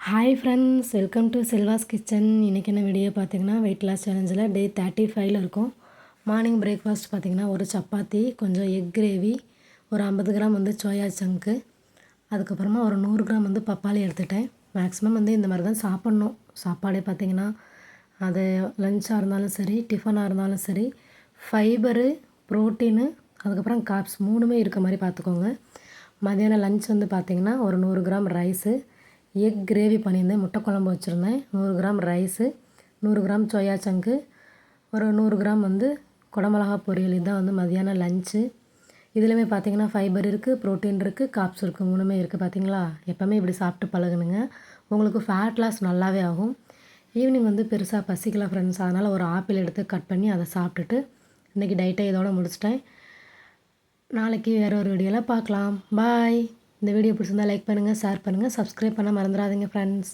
Hi friends, welcome to Selva's kitchen. இன்றைக்கி என்ன video பார்த்தீங்கன்னா, வெயிட் லாஸ் சேலஞ்சில் டே 35ல் இருக்கும். மார்னிங் பிரேக்ஃபாஸ்ட் பார்த்திங்கன்னா, ஒரு சப்பாத்தி, கொஞ்சம் எக் கிரேவி, ஒரு 50 கிராம் சோயா சங்க்கு, அதுக்கப்புறமா ஒரு 100 கிராம் பப்பாளி எடுத்துட்டேன். மேக்ஸிமம் இந்த மாதிரி தான் சாப்பிட்ணும். சாப்பாடே பார்த்திங்கன்னா, அது லஞ்சாக இருந்தாலும் சரி, டிஃபனாக இருந்தாலும் சரி, ஃபைபரு, ப்ரோட்டீனு, அதுக்கப்புறம் கார்ப்ஸ் 3மே இருக்க மாதிரி பார்த்துக்கோங்க. மதியானம் லஞ்ச் பார்த்திங்கன்னா, ஒரு 100 கிராம் ரைஸு, எக் கிரேவி பண்ணியிருந்தேன், முட்டை குழம்பு வச்சுருந்தேன், 100 கிராம் ரைஸு, 100 கிராம் சோயா சங்கு, ஒரு 100 கிராம் குடமிளகா பொரியல். இதுதான் மதியானம் லஞ்சு. இதுலேயுமே பார்த்திங்கன்னா ஃபைபர் இருக்குது, ப்ரோட்டீன் இருக்குது, கார்ப்ஸ் இருக்குது, 3மே இருக்குது. பார்த்திங்களா, எப்போவுமே இப்படி சாப்பிட்டு பழகுனுங்க. உங்களுக்கு ஃபேட் லாஸ் நல்லாவே ஆகும். ஈவினிங் பெருசாக பசிக்கல ஃப்ரெண்ட்ஸ், அதனால் ஒரு ஆப்பிள் எடுத்து கட் பண்ணி அதை சாப்பிட்டுட்டு இன்றைக்கி டயட்டை இதோட முடிச்சிட்டேன். நாளைக்கு வேறு ஒரு வீடியோவில் பார்க்கலாம். பாய். இந்த வீடியோ பிடிச்சிருந்தா லைக் பண்ணுங்கள், ஷேர் பண்ணுங்கள், சப்ஸ்கிரைப் பண்ண மறந்துடாதீங்க ஃப்ரெண்ட்ஸ்.